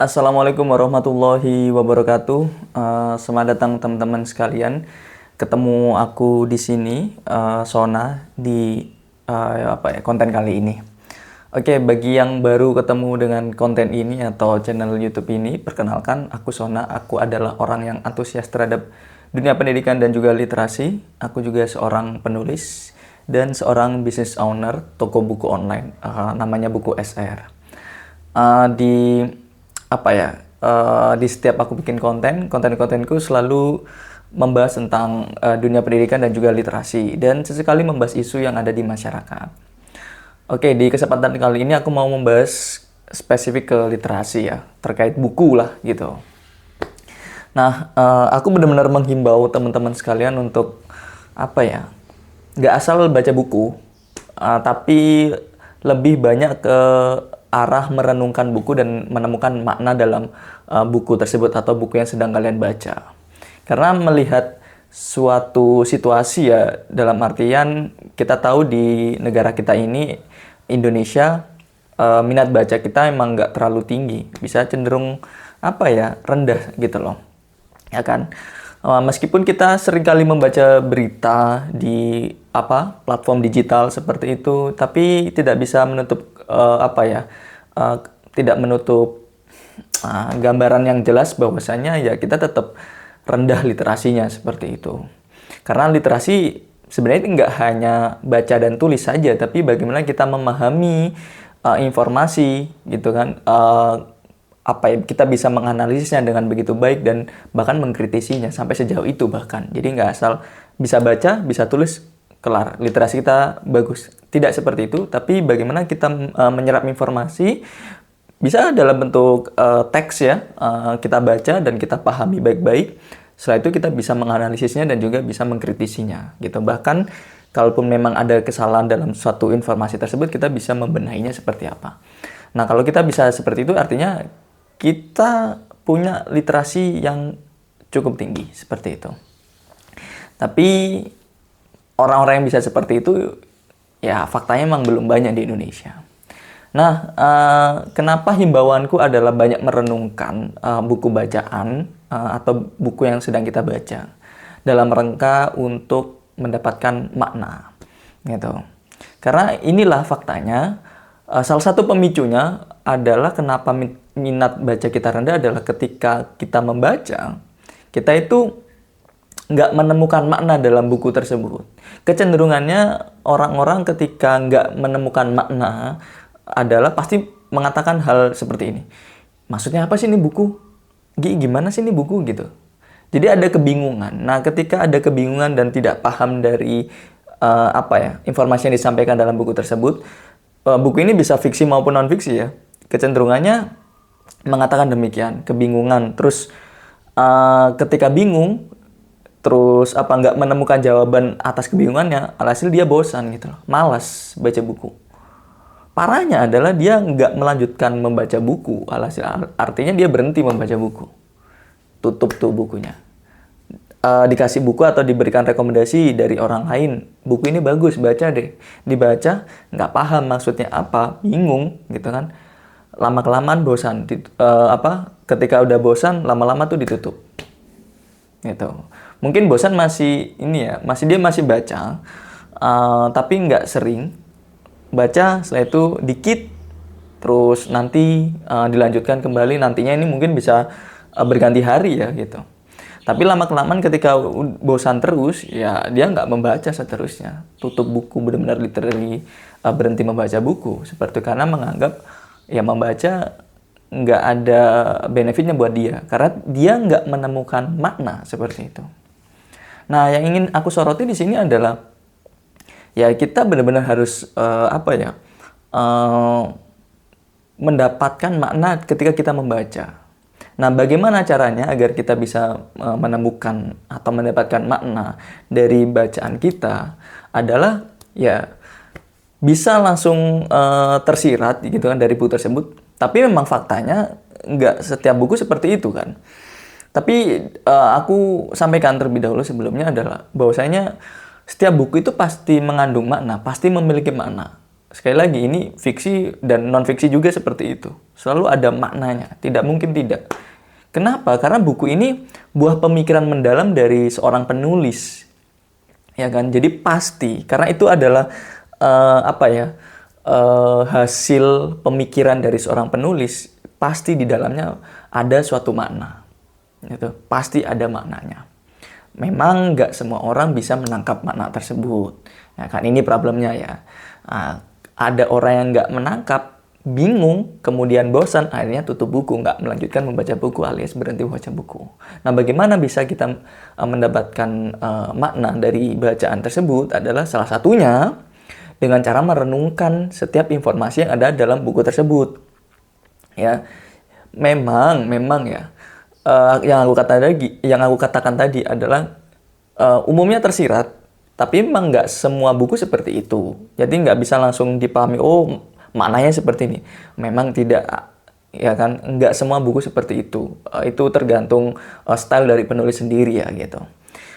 Assalamualaikum warahmatullahi wabarakatuh. Selamat datang teman-teman sekalian. Ketemu aku di sini, Sona, di konten kali ini. Oke, bagi yang baru ketemu dengan konten ini atau channel YouTube ini, perkenalkan, aku Sona. Aku adalah orang yang antusias terhadap dunia pendidikan dan juga literasi. Aku juga seorang penulis dan seorang business owner toko buku online, namanya Buku SR. Di di setiap aku bikin kontenku selalu membahas tentang dunia pendidikan dan juga literasi, dan sesekali membahas isu yang ada di masyarakat. Oke, di kesempatan kali ini aku mau membahas spesifik ke literasi ya, terkait buku lah gitu. Nah, aku benar-benar menghimbau teman-teman sekalian untuk nggak asal baca buku, tapi lebih banyak ke arah merenungkan buku dan menemukan makna dalam buku tersebut atau buku yang sedang kalian baca. Karena melihat suatu situasi ya, dalam artian kita tahu di negara kita ini, Indonesia, minat baca kita emang nggak terlalu tinggi, bisa cenderung rendah gitu loh, ya kan. Meskipun kita seringkali membaca berita di platform digital seperti itu, tapi tidak bisa menutup tidak menutup gambaran yang jelas bahwasanya ya kita tetap rendah literasinya seperti itu. Karena literasi sebenarnya nggak hanya baca dan tulis saja, tapi bagaimana kita memahami informasi gitu kan. Kita bisa menganalisisnya dengan begitu baik dan bahkan mengkritisinya sampai sejauh itu bahkan. Jadi nggak asal bisa baca, bisa tulis, kelar, literasi kita bagus. Tidak seperti itu, tapi bagaimana kita menyerap informasi bisa dalam bentuk teks ya, kita baca dan kita pahami baik-baik. Setelah itu kita bisa menganalisisnya dan juga bisa mengkritisinya gitu. Bahkan kalaupun memang ada kesalahan dalam suatu informasi tersebut, kita bisa membenahinya seperti apa. Nah, kalau kita bisa seperti itu artinya kita punya literasi yang cukup tinggi seperti itu. Tapi orang-orang yang bisa seperti itu ya faktanya memang belum banyak di Indonesia. Nah, kenapa himbauanku adalah banyak merenungkan buku bacaan atau buku yang sedang kita baca dalam rangka untuk mendapatkan makna gitu. Karena inilah faktanya, salah satu pemicunya adalah kenapa minat baca kita rendah adalah ketika kita membaca, kita itu nggak menemukan makna dalam buku tersebut. Kecenderungannya orang-orang ketika nggak menemukan makna adalah pasti mengatakan hal seperti ini. Maksudnya apa sih ini buku? Gimana sih ini buku gitu? Jadi ada kebingungan. Nah, ketika ada kebingungan dan tidak paham dari informasi yang disampaikan dalam buku tersebut, buku ini bisa fiksi maupun non-fiksi ya. Kecenderungannya mengatakan demikian, kebingungan. Terus ketika bingung, terus nggak menemukan jawaban atas kebingungannya, alhasil dia bosan gitu loh, malas baca buku. Parahnya adalah dia nggak melanjutkan membaca buku, alhasil artinya dia berhenti membaca buku, tutup tuh bukunya. Dikasih buku atau diberikan rekomendasi dari orang lain, buku ini bagus, baca deh. Dibaca, nggak paham maksudnya apa, bingung gitu kan. Lama-kelamaan bosan. Ketika udah bosan, lama-lama tuh ditutup. Gitu. Mungkin bosan masih dia masih baca, tapi nggak sering baca. Setelah itu dikit, terus nanti dilanjutkan kembali. Nantinya ini mungkin bisa berganti hari ya gitu. Tapi lama-kelamaan ketika bosan terus, ya dia nggak membaca seterusnya. Tutup buku, benar-benar literally berhenti membaca buku. Seperti karena menganggap ya membaca nggak ada benefitnya buat dia. Karena dia nggak menemukan makna seperti itu. Nah, yang ingin aku soroti di sini adalah ya kita benar-benar harus mendapatkan makna ketika kita membaca. Nah, bagaimana caranya agar kita bisa menemukan atau mendapatkan makna dari bacaan kita adalah ya bisa langsung tersirat gitu kan dari buku tersebut. Tapi memang faktanya nggak setiap buku seperti itu kan. Tapi aku sampaikan terlebih dahulu sebelumnya adalah bahwasanya setiap buku itu pasti mengandung makna, pasti memiliki makna. Sekali lagi, ini fiksi dan non-fiksi juga seperti itu. Selalu ada maknanya, tidak mungkin tidak. Kenapa? Karena buku ini buah pemikiran mendalam dari seorang penulis. Ya kan? Jadi pasti, karena itu adalah hasil pemikiran dari seorang penulis, pasti di dalamnya ada suatu makna. Gitu. Pasti ada maknanya. Memang nggak semua orang bisa menangkap makna tersebut. Ya kan? Ini problemnya ya. Ada orang yang nggak menangkap, bingung, kemudian bosan, akhirnya tutup buku, nggak melanjutkan membaca buku alias berhenti membaca buku. Nah, bagaimana bisa kita mendapatkan makna dari bacaan tersebut adalah salah satunya dengan cara merenungkan setiap informasi yang ada dalam buku tersebut. Ya, memang ya. Yang aku katakan tadi adalah umumnya tersirat. Tapi memang nggak semua buku seperti itu. Jadi nggak bisa langsung dipahami, oh maknanya seperti ini. Memang tidak, ya kan? Nggak semua buku seperti itu. Itu tergantung style dari penulis sendiri ya gitu.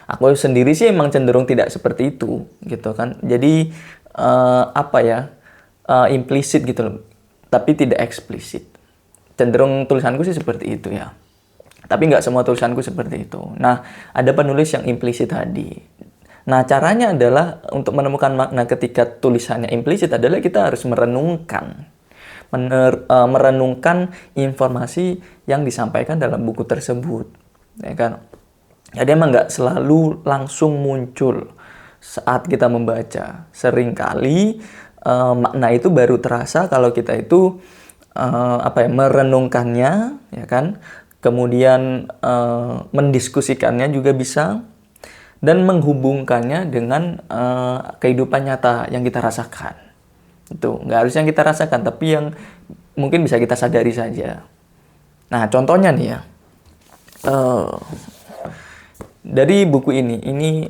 Aku sendiri sih emang cenderung tidak seperti itu gitu kan. Jadi implisit gitu loh. Tapi tidak eksplisit. Cenderung tulisanku sih seperti itu ya. Tapi nggak semua tulisanku seperti itu. Nah, ada penulis yang implisit tadi. Nah, caranya adalah untuk menemukan makna ketika tulisannya implisit adalah kita harus merenungkan. Merenungkan informasi yang disampaikan dalam buku tersebut. Ya kan? Jadi emang nggak selalu langsung muncul saat kita membaca. Seringkali makna itu baru terasa kalau kita itu merenungkannya, ya kan? Kemudian mendiskusikannya juga bisa, dan menghubungkannya dengan kehidupan nyata yang kita rasakan. Itu nggak harus yang kita rasakan, tapi yang mungkin bisa kita sadari saja. Nah, contohnya nih ya, dari buku ini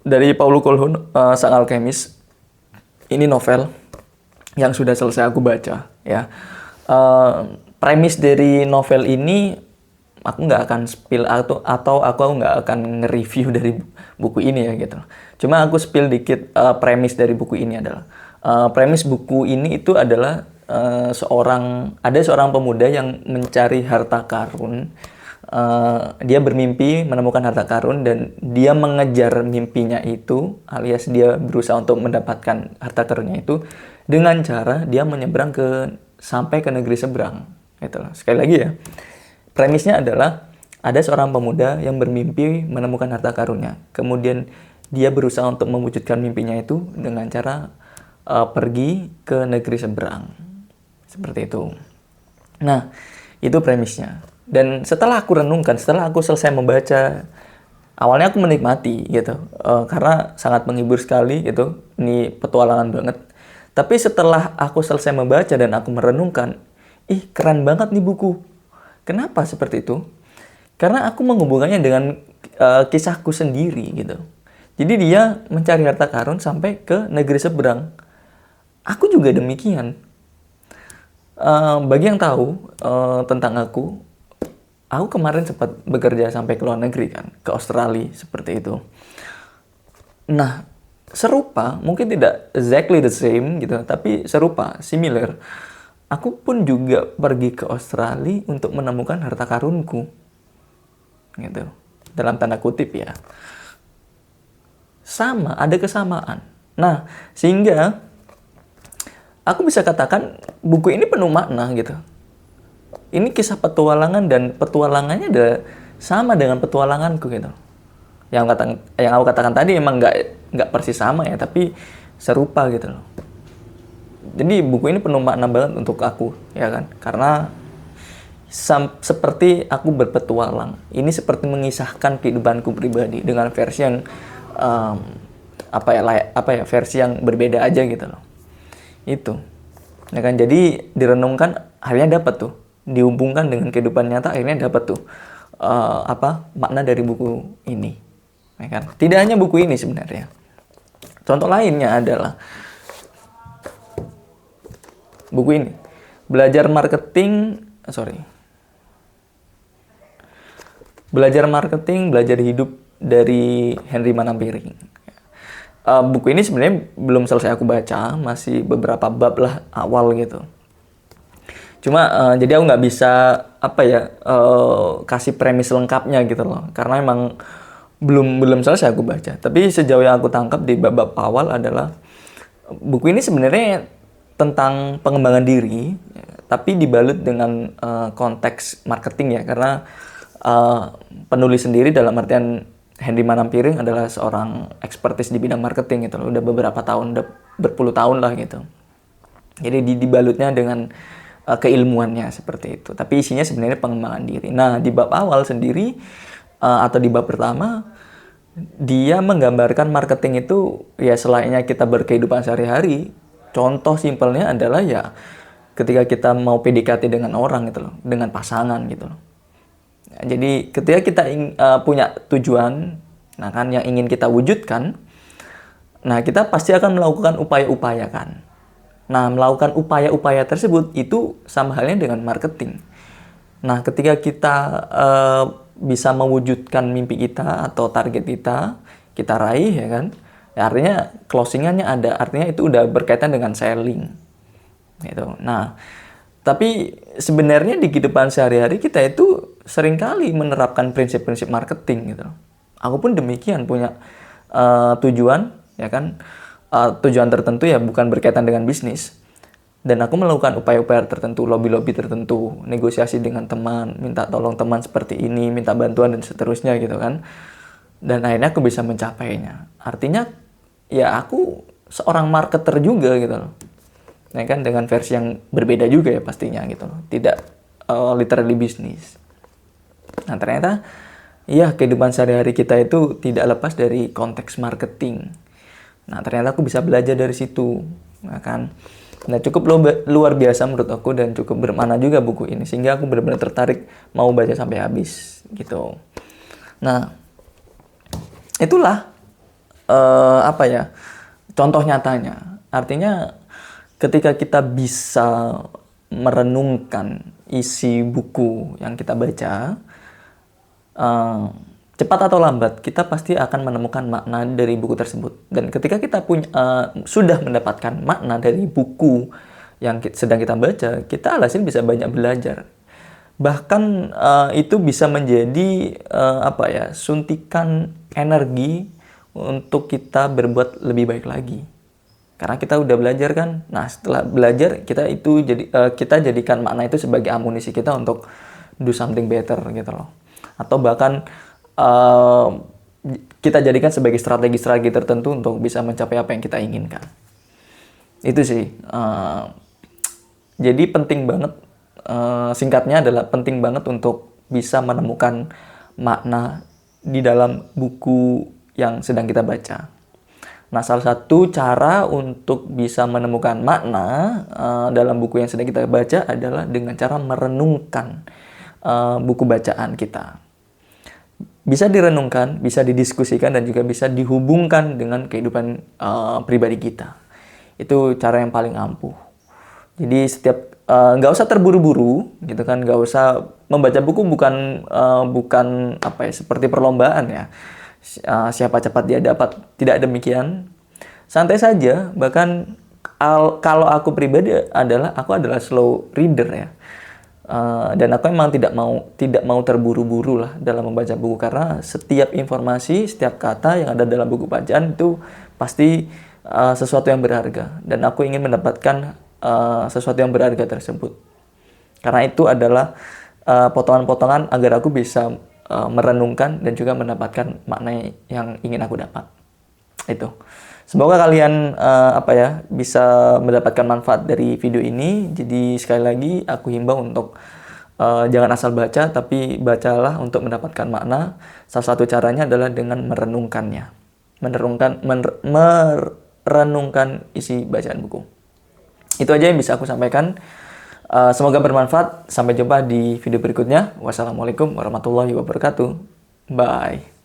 dari Paulo Coelho, Sang Alkemis. Ini novel yang sudah selesai aku baca ya. Premis dari novel ini aku nggak akan spill atau aku nggak akan nge-review dari buku ini ya gitu. Cuma aku spill dikit premis dari buku ini adalah premis buku ini itu adalah ada seorang pemuda yang mencari harta karun. Dia bermimpi menemukan harta karun dan dia mengejar mimpinya itu, alias dia berusaha untuk mendapatkan harta karunnya itu dengan cara dia menyeberang sampai ke negeri seberang. Gitu. Sekali lagi ya. Premisnya adalah ada seorang pemuda yang bermimpi menemukan harta karunnya. Kemudian dia berusaha untuk mewujudkan mimpinya itu dengan cara pergi ke negeri seberang. Seperti itu. Nah, itu premisnya. Dan setelah aku renungkan, setelah aku selesai membaca, awalnya aku menikmati gitu. Karena sangat menghibur sekali gitu. Ini petualangan banget. Tapi setelah aku selesai membaca dan aku merenungkan, keren banget nih buku. Kenapa seperti itu? Karena aku menghubungkannya dengan kisahku sendiri gitu. Jadi dia mencari harta karun sampai ke negeri seberang. Aku juga demikian. Bagi yang tahu tentang aku kemarin sempat bekerja sampai ke luar negeri kan, ke Australia seperti itu. Nah, serupa, mungkin tidak exactly the same gitu, tapi serupa, similar. Aku pun juga pergi ke Australia untuk menemukan harta karunku. Gitu. Dalam tanda kutip ya. Sama, ada kesamaan. Nah, sehingga aku bisa katakan buku ini penuh makna gitu. Ini kisah petualangan dan petualangannya sama dengan petualanganku gitu. Yang aku katakan tadi emang nggak persis sama ya, tapi serupa gitu loh. Jadi buku ini penuh makna banget untuk aku, ya kan? Karena seperti aku berpetualang. Ini seperti mengisahkan kehidupanku pribadi dengan versi yang versi yang berbeda aja gitu loh. Itu. Ya kan? Jadi direnungkan akhirnya dapat tuh, dihubungkan dengan kehidupan nyata akhirnya dapat tuh makna dari buku ini. Ya kan? Tidak hanya buku ini sebenarnya. Contoh lainnya adalah buku ini, Belajar Marketing, Belajar Hidup dari Henry Manam Piring. buku ini sebenarnya belum selesai aku baca, masih beberapa bab lah awal gitu. Cuma jadi aku nggak bisa kasih premis lengkapnya gitu loh, karena emang belum selesai aku baca. Tapi sejauh yang aku tangkap di bab-bab awal adalah buku ini sebenarnya tentang pengembangan diri, tapi dibalut dengan konteks marketing ya, karena penulis sendiri dalam artian Hendy Manampiring adalah seorang ekspertis di bidang marketing gitu loh, udah beberapa tahun, udah berpuluh tahun lah gitu. Jadi dibalutnya dengan keilmuannya seperti itu. Tapi isinya sebenarnya pengembangan diri. Nah, di bab awal sendiri atau di bab pertama, dia menggambarkan marketing itu ya selayaknya kita berkehidupan sehari-hari. Contoh simpelnya adalah ya ketika kita mau PDKT dengan orang gitu loh, dengan pasangan gitu loh. Jadi ketika kita punya tujuan, nah kan yang ingin kita wujudkan, nah kita pasti akan melakukan upaya-upaya kan. Nah melakukan upaya-upaya tersebut itu sama halnya dengan marketing. Nah ketika kita bisa mewujudkan mimpi kita atau target kita raih ya kan, ya artinya closingannya ada, artinya itu udah berkaitan dengan selling gitu. Nah tapi sebenarnya di kehidupan sehari-hari kita itu seringkali menerapkan prinsip-prinsip marketing gitu. Aku pun demikian, punya tujuan ya kan, tujuan tertentu ya bukan berkaitan dengan bisnis. Dan aku melakukan upaya-upaya tertentu, lobby-lobby tertentu, negosiasi dengan teman, minta tolong teman seperti ini, minta bantuan dan seterusnya gitu kan. Dan akhirnya aku bisa mencapainya. Artinya ya aku seorang marketer juga gitu loh. Ya kan, dengan versi yang berbeda juga ya pastinya gitu loh. Tidak literally bisnis. Nah ternyata ya kehidupan sehari-hari kita itu tidak lepas dari konteks marketing. Nah ternyata aku bisa belajar dari situ, ya kan. Nah cukup luar biasa menurut aku dan cukup bermakna juga buku ini, sehingga aku benar-benar tertarik mau baca sampai habis gitu. Nah itulah contoh nyatanya. Artinya ketika kita bisa merenungkan isi buku yang kita baca, cepat atau lambat kita pasti akan menemukan makna dari buku tersebut. Dan ketika kita sudah mendapatkan makna dari buku yang sedang kita baca, kita alhasil bisa banyak belajar. Bahkan itu bisa menjadi suntikan energi untuk kita berbuat lebih baik lagi. Karena kita udah belajar kan. Nah, setelah belajar kita jadikan makna itu sebagai amunisi kita untuk do something better gitu loh. Atau bahkan kita jadikan sebagai strategi-strategi tertentu untuk bisa mencapai apa yang kita inginkan. Itu sih. Jadi penting banget, singkatnya adalah penting banget untuk bisa menemukan makna di dalam buku yang sedang kita baca. Nah, salah satu cara untuk bisa menemukan makna dalam buku yang sedang kita baca adalah dengan cara merenungkan buku bacaan kita. Bisa direnungkan, bisa didiskusikan, dan juga bisa dihubungkan dengan kehidupan pribadi kita. Itu cara yang paling ampuh. Jadi nggak usah terburu-buru, gitu kan? Nggak usah membaca buku bukan seperti perlombaan ya. Siapa cepat dia dapat, tidak demikian. Santai saja. Bahkan kalau aku pribadi aku adalah slow reader ya. Dan aku memang tidak mau terburu-buru lah dalam membaca buku, karena setiap informasi, setiap kata yang ada dalam buku bacaan itu pasti sesuatu yang berharga, dan aku ingin mendapatkan sesuatu yang berharga tersebut. Karena itu adalah potongan-potongan agar aku bisa merenungkan dan juga mendapatkan makna yang ingin aku dapat. Itu. Semoga kalian bisa mendapatkan manfaat dari video ini. Jadi sekali lagi aku himbau untuk jangan asal baca, tapi bacalah untuk mendapatkan makna. Salah satu caranya adalah dengan merenungkannya. Merenungkan isi bacaan buku. Itu aja yang bisa aku sampaikan. Semoga bermanfaat. Sampai jumpa di video berikutnya. Wassalamualaikum warahmatullahi wabarakatuh. Bye.